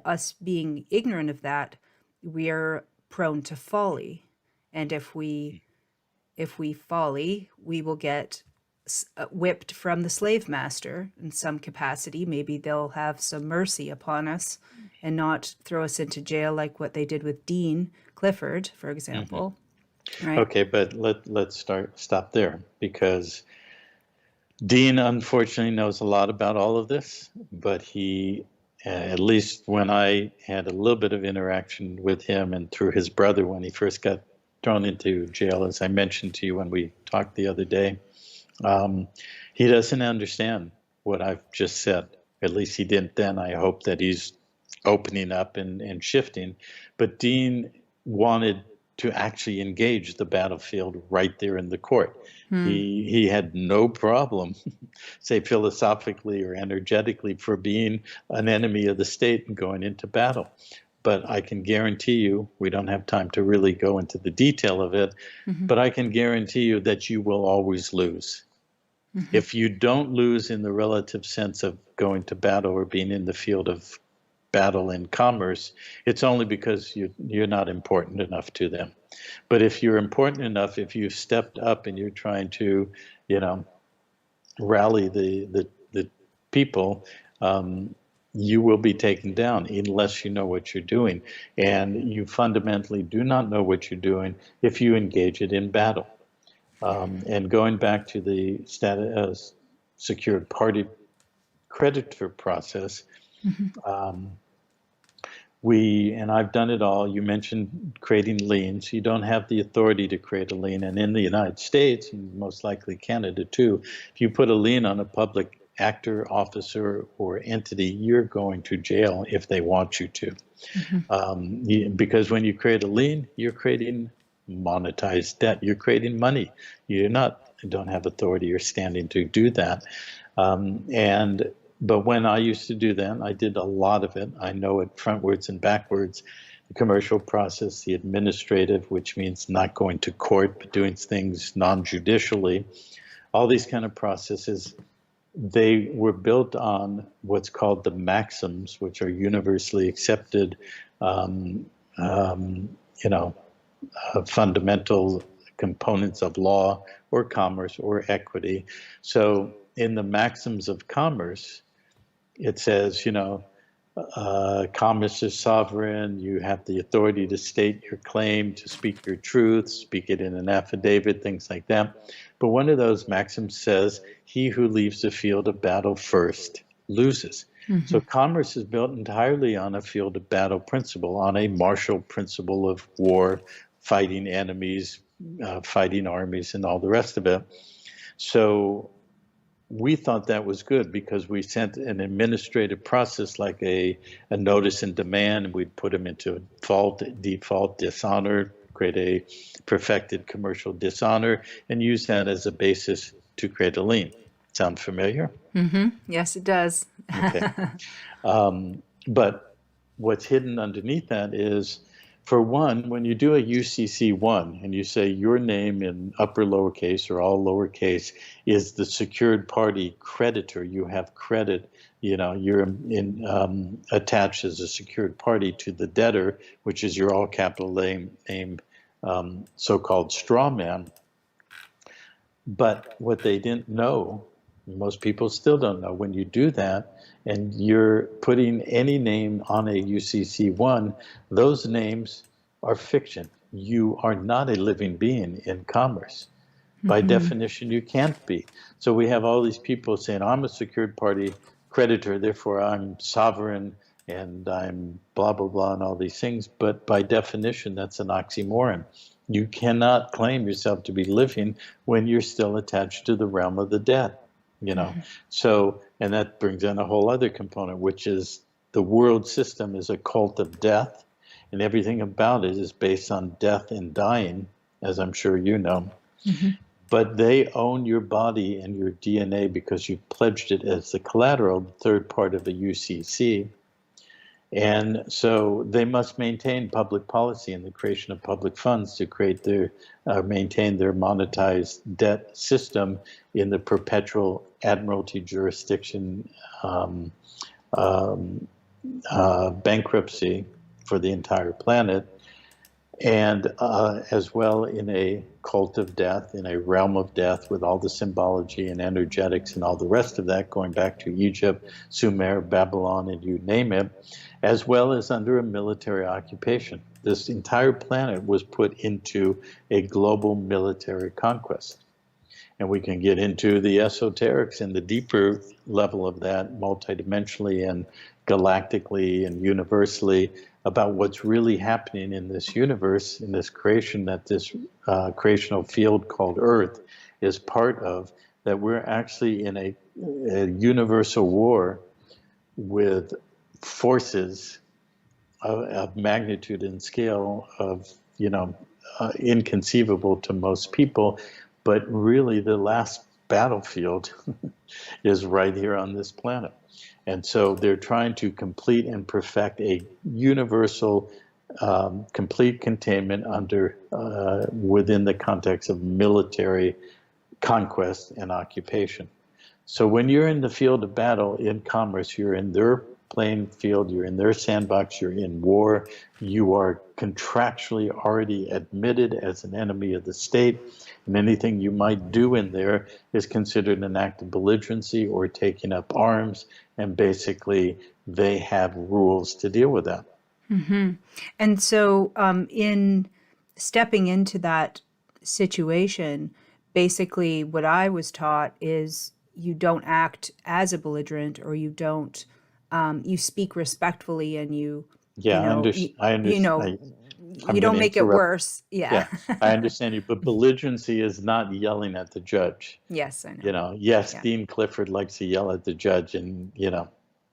us being ignorant of that, we are prone to folly. And if we folly, we will get whipped from the slave master in some capacity. Maybe they'll have some mercy upon us and not throw us into jail like what they did with Dean Clifford, for Hmm. example. Right? Okay, but let's stop there, because Dean unfortunately knows a lot about all of this, but he, at least when I had a little bit of interaction with him and through his brother when he first got thrown into jail, as I mentioned to you when we talked the other day, um, he doesn't understand what I've just said. At least he didn't then. I hope that he's opening up and shifting. But Dean wanted to actually engage the battlefield right there in the court. Hmm. He had no problem, say philosophically or energetically, for being an enemy of the state and going into battle. But I can guarantee you, we don't have time to really go into the detail of it, Mm-hmm. but I can guarantee you that you will always lose. Mm-hmm. If you don't lose in the relative sense of going to battle or being in the field of battle in commerce, it's only because you're not important enough to them. But if you're important enough, if you've stepped up and you're trying to, you know, rally the people, you will be taken down unless you know what you're doing. And you fundamentally do not know what you're doing if you engage it in battle. And going back to the secured party creditor process, Mm-hmm. um, and I've done it all. You mentioned creating liens. You don't have the authority to create a lien. And in the United States, and most likely Canada too, if you put a lien on a public actor, officer, or entity, you're going to jail if they want you to. Mm-hmm. Because when you create a lien, you're creating monetized debt. You're creating money. You're not don't have authority or standing to do that. And but when I used to do that, I did a lot of it. I know it frontwards and backwards. The commercial process, the administrative, which means not going to court but doing things non-judicially. All these kind of processes, they were built on what's called the maxims, which are universally accepted, um, um, you know, fundamental components of law or commerce or equity. So in the maxims of commerce, it says, commerce is sovereign. You have the authority to state your claim, to speak your truth, speak it in an affidavit, things like that. But one of those maxims says, he who leaves the field of battle first loses. Mm-hmm. So commerce is built entirely on a field of battle principle, on a martial principle of war, fighting enemies, fighting armies, and all the rest of it. So we thought that was good because we sent an administrative process like a notice and demand, and we'd put them into default, dishonor, create a perfected commercial dishonor, and use that as a basis to create a lien. Sound familiar? Mm-hmm. Yes, it does. Okay. But what's hidden underneath that is, for one, when you do a UCC1 and you say your name in upper lowercase or all lowercase is the secured party creditor, you have credit, you're attached as a secured party to the debtor, which is your all capital name, so-called straw man. But what they didn't know, most people still don't know, when you do that and you're putting any name on a UCC1, those names are fiction. You are not a living being in commerce. By Mm-hmm. definition, you can't be. So we have all these people saying, I'm a secured party creditor, therefore I'm sovereign and I'm blah, blah, blah, and all these things. But by definition, that's an oxymoron. You cannot claim yourself to be living when you're still attached to the realm of the dead, you know. Mm-hmm. So, and that brings in a whole other component, which is the world system is a cult of death, and everything about it is based on death and dying, as I'm sure you know. Mm-hmm. But they own your body and your DNA because you pledged it as the collateral, the third part of a UCC. And so they must maintain public policy and the creation of public funds to maintain their monetized debt system in the perpetual admiralty jurisdiction, bankruptcy for the entire planet, and as well in a cult of death, in a realm of death with all the symbology and energetics and all the rest of that, going back to Egypt, Sumer, Babylon, and you name it, as well as under a military occupation. This entire planet was put into a global military conquest. And we can get into the esoterics and the deeper level of that, multidimensionally and galactically and universally, about what's really happening in this universe, in this creation, that this creational field called Earth is part of, that we're actually in a universal war with forces of magnitude and scale of, inconceivable to most people. But really, the last battlefield is right here on this planet. And so they're trying to complete and perfect a universal, complete containment within the context of military conquest and occupation. So when you're in the field of battle in commerce, you're in their playing field, you're in their sandbox, you're in war, you are contractually already admitted as an enemy of the state, and anything you might do in there is considered an act of belligerency or taking up arms, and basically they have rules to deal with that. Mm-hmm. And so in stepping into that situation, basically what I was taught is you don't act as a belligerent, or you don't, you speak respectfully, and you Yeah, know, I understand. I'm you going don't to make it interrupt. worse. Yeah. Yeah, I understand you, but belligerency is not yelling at the judge. Yes, I know. Yes, Yeah. Dean Clifford likes to yell at the judge, and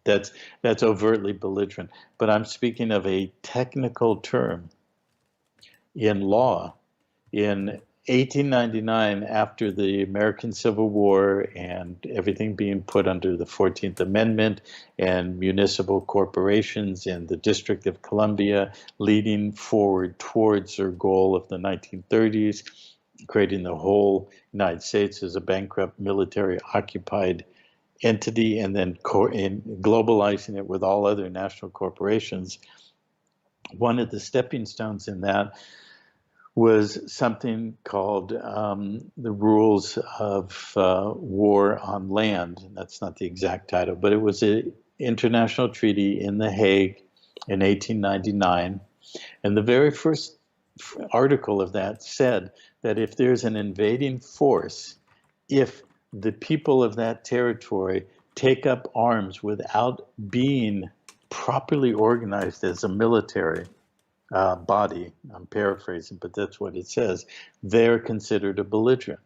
that's overtly belligerent. But I'm speaking of a technical term in law. In 1899, after the American Civil War and everything being put under the 14th Amendment, and municipal corporations in the District of Columbia leading forward towards their goal of the 1930s, creating the whole United States as a bankrupt military occupied entity, and then globalizing it with all other national corporations. One of the stepping stones in that was something called the Rules of War on Land. That's not the exact title, but it was an international treaty in The Hague in 1899. And the very first article of that said that if there's an invading force, if the people of that territory take up arms without being properly organized as a military body, I'm paraphrasing, but that's what it says, they're considered a belligerent.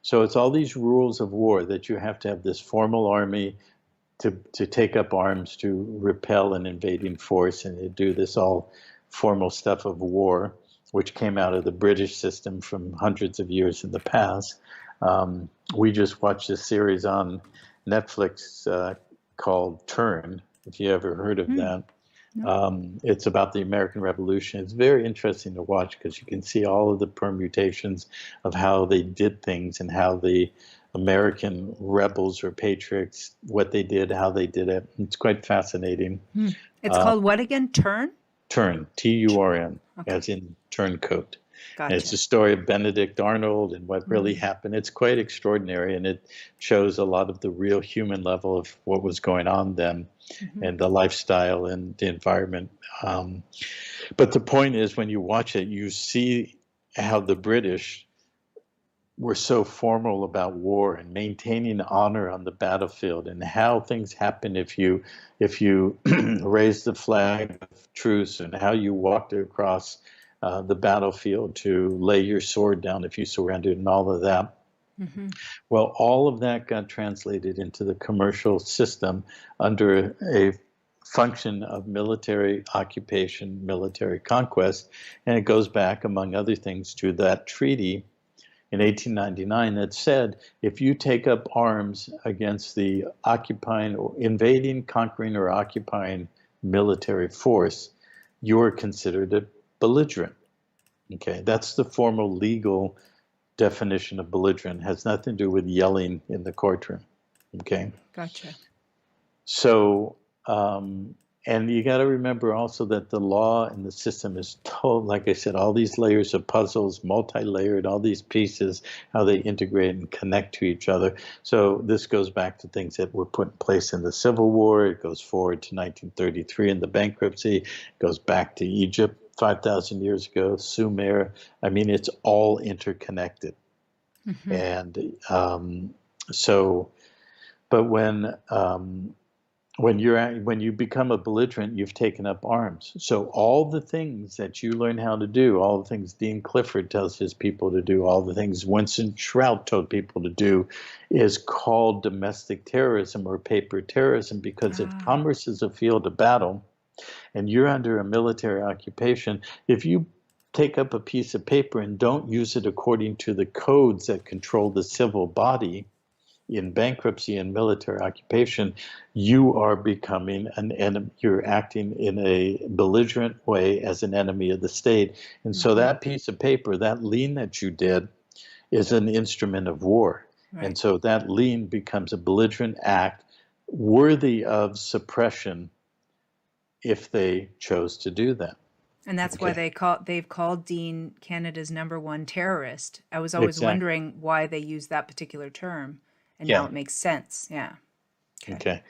So it's all these rules of war that you have to have this formal army to take up arms to repel an invading force, and to do this all formal stuff of war, which came out of the British system from hundreds of years in the past. We just watched a series on Netflix called Turn, if you ever heard of that. It's about the American Revolution. It's very interesting to watch because you can see all of the permutations of how they did things, and how the American rebels or patriots, what they did, how they did it. It's quite fascinating. It's called what again? Turn? Turn, Turn, Okay. as in turncoat. Gotcha. And it's the story of Benedict Arnold and what really happened. It's quite extraordinary, and it shows a lot of the real human level of what was going on then, and the lifestyle and the environment. But the point is, when you watch it, you see how the British were so formal about war and maintaining honor on the battlefield, and how things happen if you raise the flag of truce, and how you walked across the battlefield to lay your sword down if you surrendered, and all of that. Well, all of that got translated into the commercial system under a function of military occupation, military conquest, and it goes back, among other things, to that treaty in 1899 that said, if you take up arms against the occupying or invading, conquering, or occupying military force, you're considered a belligerent. Okay, that's the formal legal definition of belligerent. It has nothing to do with yelling in the courtroom. Okay. Gotcha. So, And you got to remember also that the law and the system is told, like I said, all these layers of puzzles, multi-layered, all these pieces, how they integrate and connect to each other. So this goes back to things that were put in place in the Civil War. It goes forward to 1933 in the bankruptcy. It goes back to Egypt 5,000 years ago, Sumer. I mean, it's all interconnected. Hmm. And so, but when you become a belligerent, you've taken up arms. So all the things that you learn how to do, all the things Dean Clifford tells his people to do, all the things Winston Trout told people to do, is called domestic terrorism or paper terrorism, because if Ah, commerce is a field of battle and you're under a military occupation, if you take up a piece of paper and don't use it according to the codes that control the civil body, in bankruptcy and military occupation, you are becoming an enemy. You're acting in a belligerent way as an enemy of the state. And so hmm, that piece of paper, that lien that you did, is an instrument of war. And right. so that lien becomes a belligerent act worthy of suppression if they chose to do that. And that's why Okay, they've called Dean Canada's #1 terrorist. I was always exactly. wondering why they used that particular term, and now Yeah. it makes sense. Yeah. Okay. Okay.